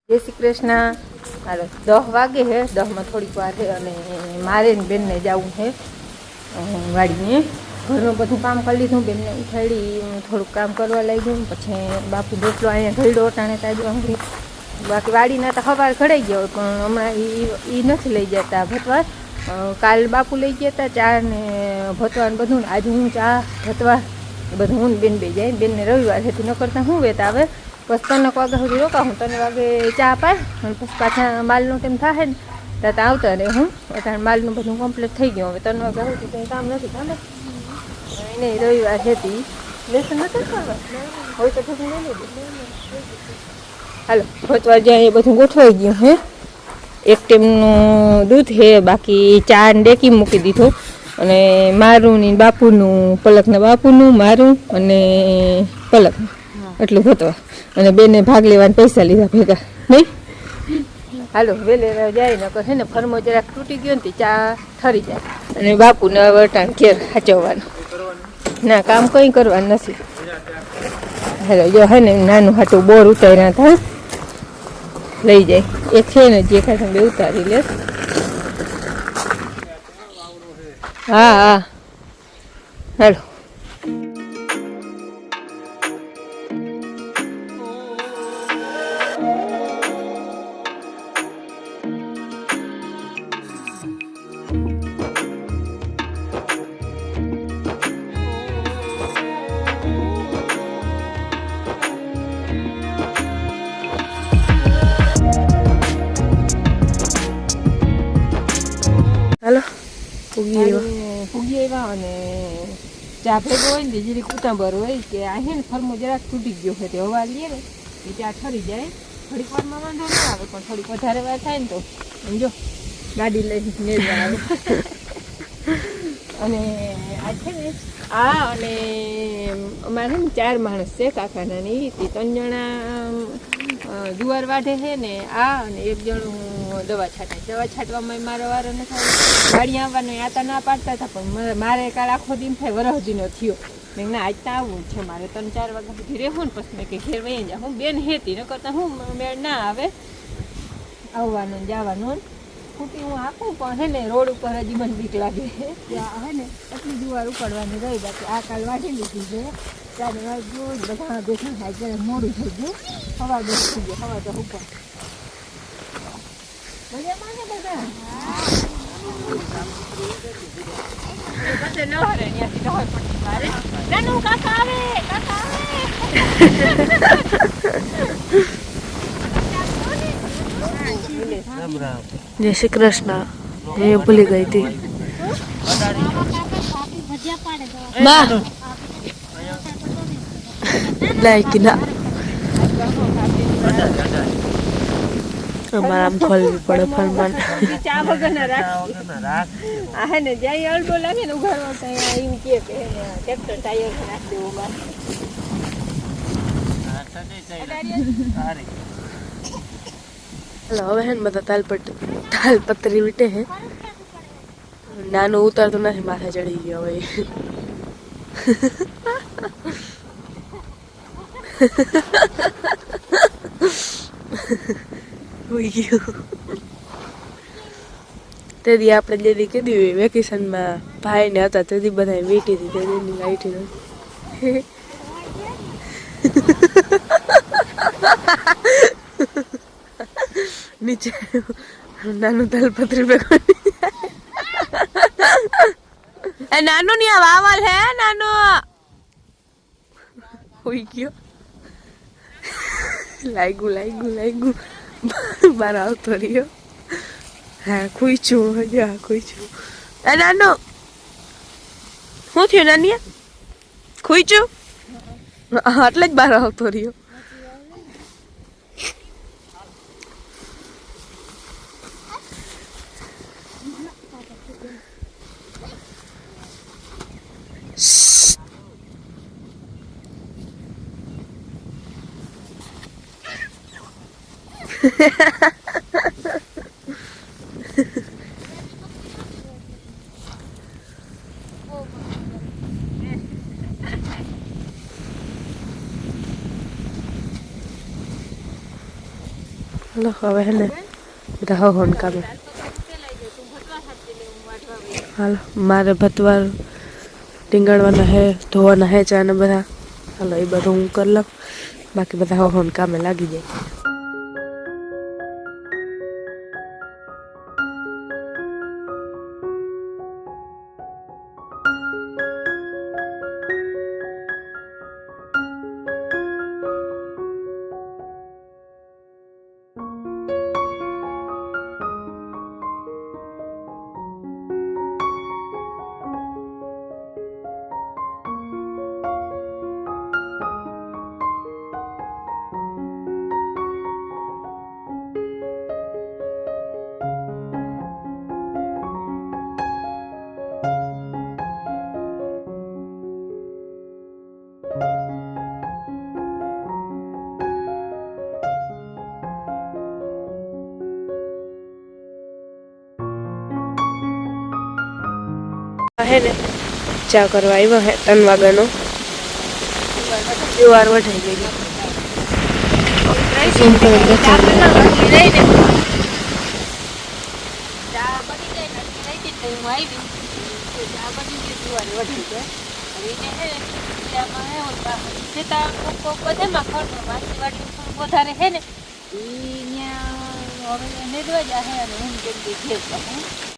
जय श्री कृष्ण। हालो 10 वागे है, 10 में थोड़ी वार है अने मारे बेन ने जाऊँ है वाड़ी में। घर में बधु काम कर लीधुं, बेन ने उठाड़ी, थोड़ुं काम करवा लागी। पछी बापू रोटलो अहींया घड्यो टाणे ताजो अंगड़ी। बाकी वाड़ीना तो हवार घड़ाई गयो पण हमणां ई नथी लई जता भतवार। काल बापू लई गया था चा ने भतवार बधुं। आज हूँ चा भतवार बधुं हूँ बेन बे जाए। बेन ने रविवार हेतु न करता हूँ वेत आवे बस 3 वाग्या सुधी रोकाऊँ। 3 वागे चा पाय अने पछी पाछा मालनो टाइम थाहे ने त्यां आवता रहे हूँ। अटाणे मालनुं बधुं कम्प्लीट थई गयुं। हवे 3 वाग्या सुधी कंई काम नथी थाने। એને રવિવાર હતી લેસન નથી કરવા હોય તો ઠીક લઈ લેજો। હાલો ભતવાર જ્યાં એ બધું ગોઠવાઈ ગયું હે। એક ટાઈમનું દૂધ હે, બાકી ચા ને ડેકી મૂકી દીધો અને મારું ને બાપુનું, પલકના બાપુનું, મારું અને પલક એટલું ભતવાર અને બેને ભાગ લેવાના પૈસા લીધા ભેગા નહીં। હાલો વેલે જાય નકર હે ને ફરમો જરાક તૂટી ગયો ને ચા ઠરી જાય અને બાપુને વટાણ ઘેર સાચવવાનું ना काम कई करवा नहीं। हेलो जो है ने नानू हाटू बोर उतार्या था लई जाए एक है ने जे खाए बे उतारी ले। हाँ हाँ हेलो हेलो पूगी आव्या अने चा भेगो होय ने जरी कुटांबर होय के आ हे ने फरमो જરાક તૂટી ગયો છે તે હવા લે ને એ ચા ઠરી જાય। થોડીક વારમાં વાંધો ન આવે પણ થોડીક વધારે વાર થાય ને તો સમજો ગાડી લઈને નેરવા આવે। અને આ છે ને આ અને અમારે ને 4 માણસ છે કાકાના ની 3 જણા जुआर वाढ़े है ने आ ने एक जणो दवा छाटवामां मारो वारो न थाय। वाड़ी आववानो आता ना पाडता था पण मारे काल आखो दिन थाय वरहदीनो थयो। मैं ना आज तो आवुं छे मारे 3-4 वाग्या सुधी रहेवुं ने पछी मैं के घेर वही जाऊं। बेन हेती न करता हूँ मेळ ना आवे आववानो जावानो। फूटी हूँ आखूं पण है ने रोड पर हजी मन बीक लागे त्या है ने એટલી जुआर उपाडवानी रही। बाकी आ काल वाढ़ी लीधी छे 4 वाग्यो बधा बेठा થાય ત્યારે મોડું થઈ ગયું। हवा बेस થઈ ગયો हवा તો ઉપર મજા માને બધા પછી ન હરે ત્યાંથી ડહોર પડી મારે નાનું કાકા આવે जय श्री कृष्ण। ये भूली गई थी माँ लाइक ना हमारा खोलवी पड़े फरमान चा वगैरह राख आ है ने जाई अल्बो लागे ने उघारवा तो एम के ट्रेक्टर टायर राख देवो बा हेलो बहन बता तालपत्री वीटे हैं नानू उतर तो नहीं माथा चढ़ी गया भाई। तेरी आपने जेदी कीधी वेकेशन में भाई ने हता तेदी बधाई वीटी थी तेदी नी लाइटी न नीचे नानू तालपत्री पे ए नानू नहीं आवावल है नानू हुई क्यों लाइगू बारा आवतो रह्यो। हाँ खुईचू हजे हाँ खुईचू ए नानू શું થયું નાનિયા खुईचू हाँ એટલે જ બાર આવતો રહ્યો। હાલો હવે હે ને બધા હોન કામે હાલો મારે ભતવાર ટીંગાડવાના હે ધોવાના હે ચા ને બધા હાલો એ બધું હું કરી લઉં બાકી બધા હોન કામે લાગી જાય હે ને ચા કરવા આવ્યો હે 3 વાગ્યાનો જુવાર વઢાઈ ગઈ વધારે હે ને હવે નેદવા જાહે અને હું જલ્દી ઘેર જાઉં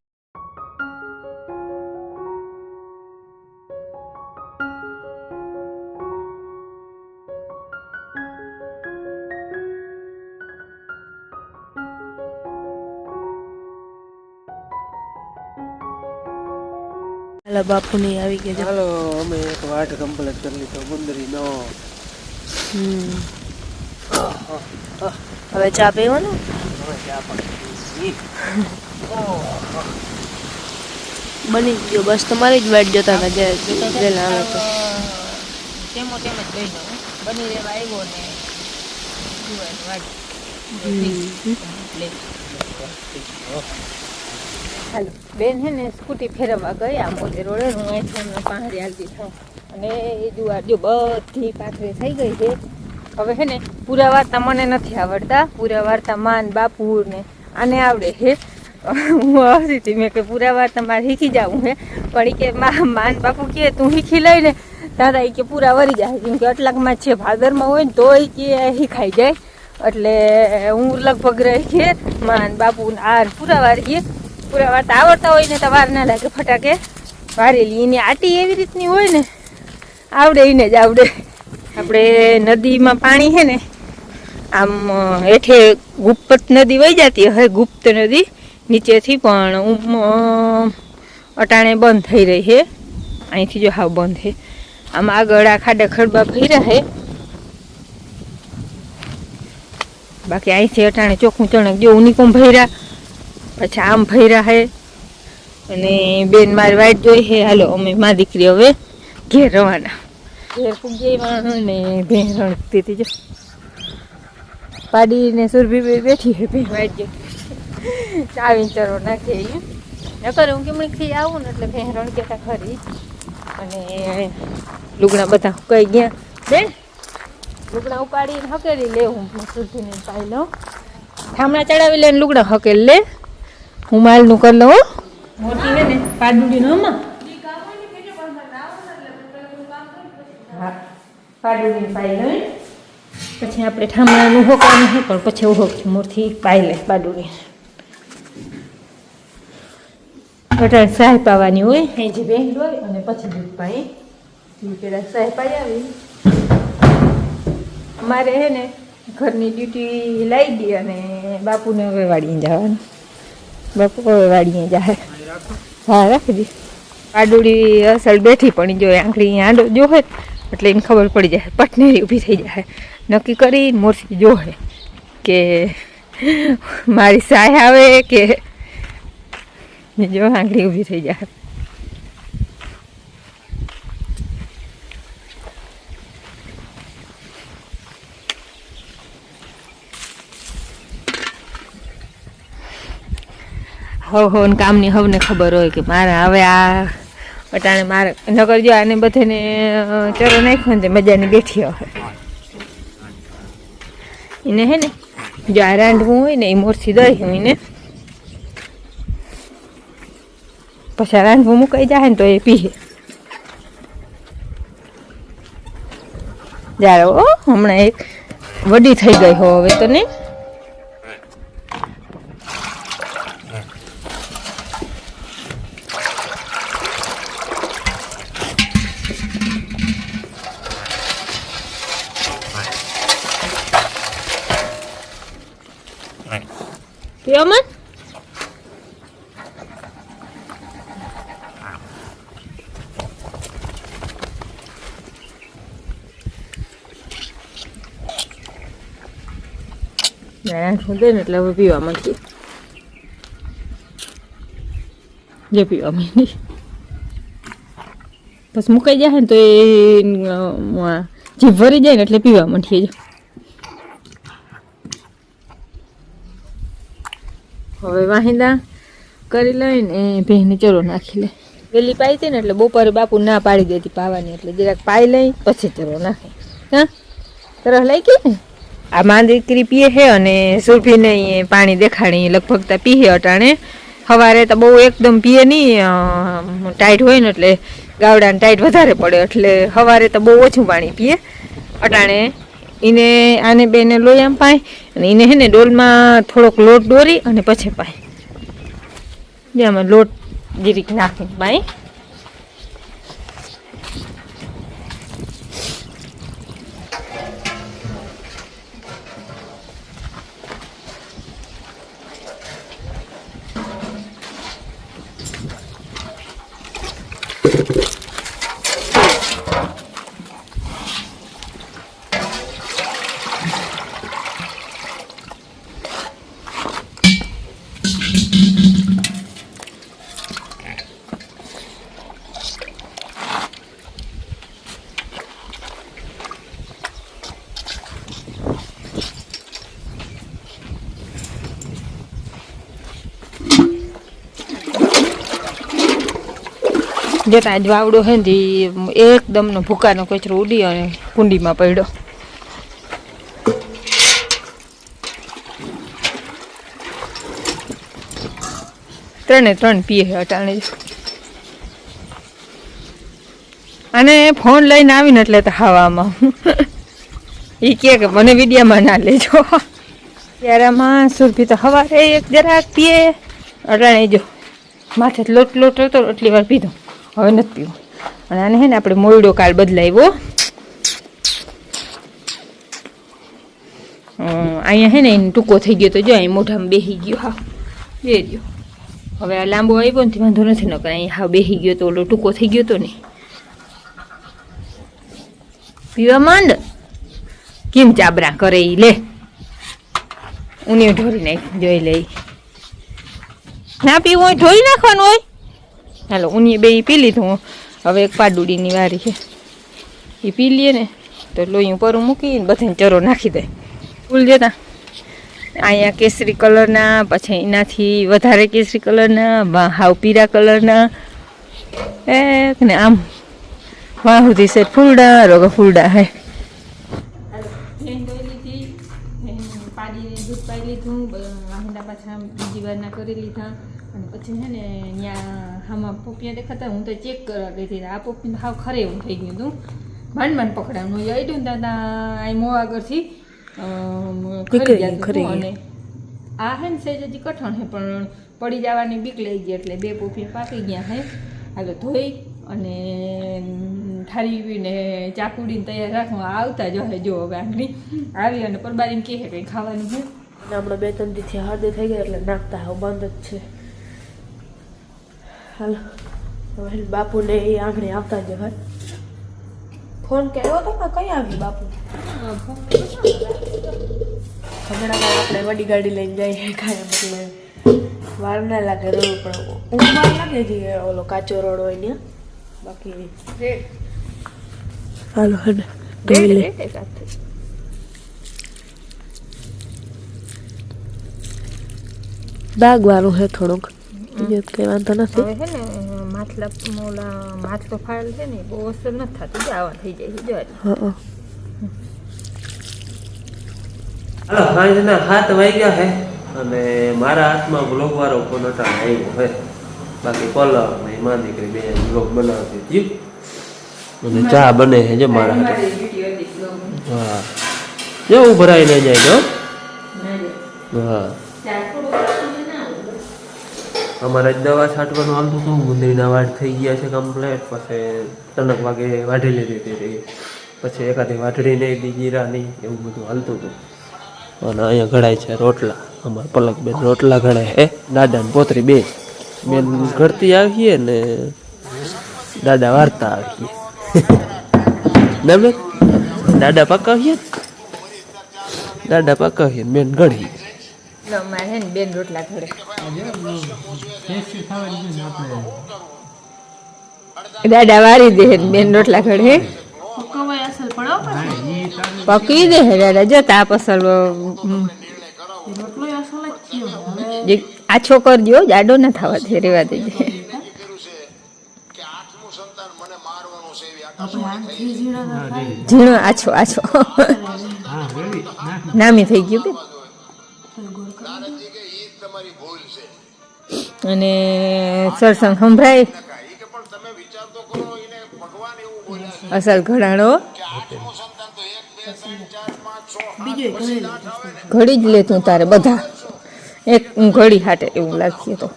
હાલો બાપુ ની આવી ગયા હાલો અમે એક વાટ કમ્પ્લીટ કરી લીધો ગુંદરીનો હવે ચા પીવાનું હવે ચા પાણી બની ગયો બસ તમારી જ વાટ જોતા હતા જેલા આવે તો તેમ જ બન્યો બની રહેવા આવ્યો ને જુવાની વાડી હાલો બેન હે ને સ્કૂટી ફેરવવા ગઈ આ મોટે રોડે હું અહીંથી એમને પહાડી હાલતી થાઉં અને એ જુવાર જો બધી પાથરી થઈ ગઈ છે હવે હે ને પૂરા વાર્તા મને નથી આવડતા પૂરા વાર્તા માન બાપુ ને આને આવડે છે હું હસી હતી મેં કે પૂરા વાર્તા મારે શીખી જાવું હે પણ એ કે માન બાપુ કે તું શીખી લઈ ને દાદા એ કે પૂરા વરી જાય કેમ કે અટલાકમાં છે ભાદરમાં હોય ને તો એ કે શીખાઈ જાય એટલે હું લગભગ રહી છે માન બાપુ આ પૂરા વારીએ પૂરા વાર્તા આવડતા હોય ને તો વાર ના લાગે ફટાકે વારેલી એની આટી એવી રીતની હોય ને આવડે એને જ આવડે આપણે નદીમાં પાણી છે ને આમ હેઠે ગુપ્ત નદી વહી જતી હવે ગુપ્ત નદી નીચેથી પણ અટાણે બંધ થઈ રહી છે અહીંથી જો હાવ બંધ છે આમ આગળ આ ખાડા ખડબા ફર્યા છે બાકી અહીંથી અટાણે ચોખ્ખું ચણક જો ઉનિકોમ ભર્યા પછી આમ ભર્યા છે અને બેન મારી વાઈટ જોઈ છે હાલો અમે મા દીકરી હવે ઘેર રવાના ઘેર પૂગી ને ભેં રણતી હતી જો પાડીને સુરભી બેઠી છે ભેં વાઈટ જો ચાવી ચરો નાખે નકર હું કેમણીથી આવું ને એટલે ભેં રણકેતા ખરી અને લુગડા બધા કઈ ગયા બેન લુગડા ઉપાડીને હકેલી લે હું સુરભીને પાઈ લઉં ઠામણા ચડાવી લે ને લુગડા હકેલ લે હું માલનું કરી લઉં મોટી હે ને પાડુડીનો હમણાં હા પાડુડીને પાઈ લઈ પછી આપણે ઠામણાનું હોકવાનું છે પણ પછી હોક મોરથી પાઈ લે પાડુડી બટાર સાહ પાવાની હોય અહીંથી બેંક હોય અને પછી દૂધ પાઈ પેલા સાહ પાઈ આવી અમારે હે ને ઘરની ડ્યુટી લાવી દઈએ અને બાપુને હવે વાળીને જવાનું બાપુ હવે વાળીએ જાય હા રાખી દી પાડુડી અસલ બેઠી પણ જો આંખડી આંડો જોહે એટલે એને ખબર પડી જાય પટનેરી ઊભી થઈ જાય નક્કી કરી મોરસી જોહે કે મારી સાય આવે કે જો આંખડી ઊભી થઈ જાય હવ કામની હવને ખબર હોય કે મારે હવે આ અટાણે મારે નગર જો આને બધાને ચરો નાખ્યો ને મજાની બેઠી હવે એને હે ને જો આ રાંધવું હોય ને એ મોરથી દઈ હું એને પછી આ રાંધવું મુકાઈ જાય ને તો એ પીએ. જ્યારે હમણાં એક વડી થઈ ગઈ હો હવે તો નહીં. પીઓ મન રાંધવું દે ને એટલે હવે પીવા માંડી જે પીવા માંડી પછી મુકાઈ જાય ને તો એ જીભ ભરી જાય ને એટલે પીવા માંડીએ. હવે વાહિંદા કરી લઈને ભેંને ચરો નાખી લે. વેલી પાઈ હતી ને એટલે બપોરે બાપુ ના પાડી દેતી પાવાની એટલે જરાક પાઈ લઈ પછી ચરો નાખે. હા તરફ લઈ ગઈ ને આ માં દીકરી પીએ છે અને સુરભીને પાણી દેખાડી લગભગ તા પીએ અટાણે. સવારે તો બહુ એકદમ પીએ નહીં ટાઈટ હોય ને એટલે ગાવડાને ટાઈટ વધારે પડે એટલે સવારે તો બહુ ઓછું પાણી પીએ. અટાણે એને આને બેને લોહી આમ પાય અને એને હે ને ડોલમાં થોડોક લોટ દોરી અને પછી પાય. જે આમાં લોટ જીરીક નાખીને પાય. જતા જ વાવડો હે ને એકદમ નો ભૂકાનો કચરો ઉડી અને કુંડીમાં પડ્યો. ત્રણે ત્રણ પીએ અટાણે. અને ફોન લઈને આવીને એટલે તો હવામાં એ કે મને વિડીયામાં ના લેજો. ત્યારે આમાં સુરભી તો સવારે એક જરાક પીએ અટાણે જો માથે લોટ લોટ હતો એટલી વાર પીધો હવે નથી પીવું. અને આને હે ને આપણે મોયડો કાલ બદલાવ્યો. અહીંયા હે ને એને ટૂંકો થઈ ગયો તો જો અહીં મોઢામાં બેસી ગયો. હા બે ગયો હવે આ લાંબો આવ્યો ને વાંધો નથી ન કરે. અહીં હા બેસી ગયો તો ઓલો ટૂંકો થઈ ગયો તો ને પીવા માંડ કેમ ચાબરા કરે ઈ લે ઉની ઢોરી નાખ જોઈ લઈ. ના પીવું હોય ઢોરી નાખવાનું હોય. હાલો ઉની બે પી લીધું. હવે એક પાડુડીની વારી છે એ પી લઈએ ને તો લોહી ઉપર મૂકીને બધાને ચરો નાખી દે. ફૂલ જતા અહીંયા કેસરી કલરના પછી એનાથી વધારે કેસરી કલરના હાવ પીળા કલરના એક ને આમ વાહ સુધી છે ફૂલડા રોગ ફૂલડા હે. પાડીને દૂધ પાઈ લીધું વાહંડા પાછા બીજી વારના કરી લીધા. અને પછી છે ને ત્યાં આમાં પોપિયા દેખાતા હું તો ચેક કરવા ગઈ હતી. આ પોપી હાવ ખરે એવું થઈ ગયું હતું. માંડ માંડ પકડાવાનું અડ્યું દાદા આ મો આગળથી ખરી. અને આ હે ને સહેજ હજી કઠણ હે પણ પડી જવાની બીક લઈ ગઈ એટલે બે પોપિયા પાકી ગયા હે. હાલો ધોઈ અને ઠારીને ચાકુડીને તૈયાર રાખવા આવતા જો હે. જો હવે આંગળી આવી અને પરબારીને કહે કંઈ ખાવાનું છે. અને હમણાં 2-3 દીથી હળદી થઈ ગઈ એટલે નાખતા હવે બંધ જ છે. હાલો હવે બાપુને એ આંગળી આવતા જ હોય. ફોન કર્યો હતો ને કઈ આવી બાપુ હમણાં આપણે વડી ગાડી લઈને જઈએ કાંઈ એટલે વાર ના લાગે રોડ પણ ઊંઘ વાર લાગે છે ઓલો કાચો રોડ હોય ને બાકી હાલો હને ધોઈ લે. દાગ વાળું હે થોડુંક કઈ વાંધો નથી. હવે છે ને માથલા ઓલા માથલો ફાડેલ છે ને બહુ અસર નથી થતી. આવા થઈ જાય છે જો સાંજના 7 વાગ્યા હે અને મારા હાથમાં બ્લોગ વાળો ફોન અટાણે આવ્યો હે. બાકી પલક ને માં દીકરી બે બ્લોગ બનાવતી હતી અને ચા બને છે જો મારા હાથે. હા જો ઉભરાઈ ન જાય જો. હા અમારે દવા છાંટવાનું હાલતું હતું. ગુંદરીના વાડ થઈ ગયા છે કમ્પ્લેટ. પછી 3 વાગે વાઢી લીધી હતી. પછી એકાદી વાઢડી નહીં દી જીરા નહીં એવું બધું હાલતું હતું. અને અહીંયા ઘડાય છે રોટલા. અમારા પલક બેન રોટલા ઘડાય હે. દાદા ને પોતરી બે બેન ઘડતી આવીએ ને દાદા વાર્તા આવીએ. ના બેન દાદા પકાવીએ બેન ઘડી. મારે હે ને બેન રોટલા ઘડે. દાદા વારી દે બેન રોટલા ઘડે. પકી દે હે દાદા જતા પસલ આછો કરજો જાડો ના થવા દે રેવા દેજે. ઝીણો આછો આછો નામી થઈ ગયું બે. અને સરસંગ સંભળાય અસલ ઘડાણો ઘડી જ લે તું તારે બધા એક ઘડી હાટે એવું લાગશે. તો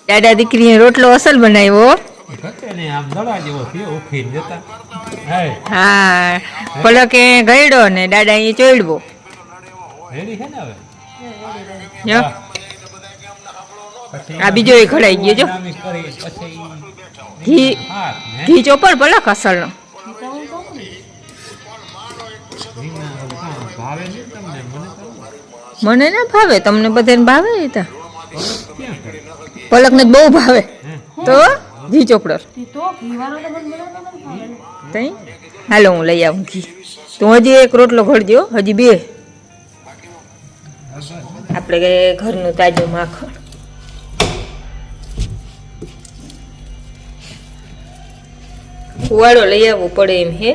દાદા દીકરીએ રોટલો અસલ બનાવ્યો. હા પલકે ગયડો ને દાદા એ ચોડવો. આ બીજો એ ઘડાઈ ગયો જો. ઘી ચોપડ પલક અસલ નો. મને ના ભાવે તમને બધાને ભાવે. પલક ને બહુ ભાવે તો ઘી ચોપડો. હાલો હું લઈ આવું ઘી. તું હજી એક રોટલો ઘડજો. હજી 2 આપણે ઘરનું તાજું માખણ. કુવાડો લઈ આવવું પડે એમ હે.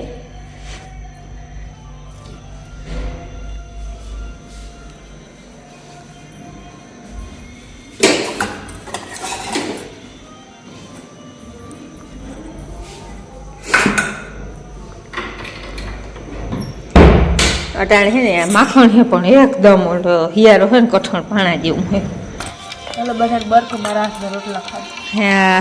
અટાણે હે ને માખણ હે પણ એકદમ હિયારો હે ને કઠણ પાણા જેવું હે. ચાલો બધા બરફ મારા હાથના રોટલા ખાવ. હા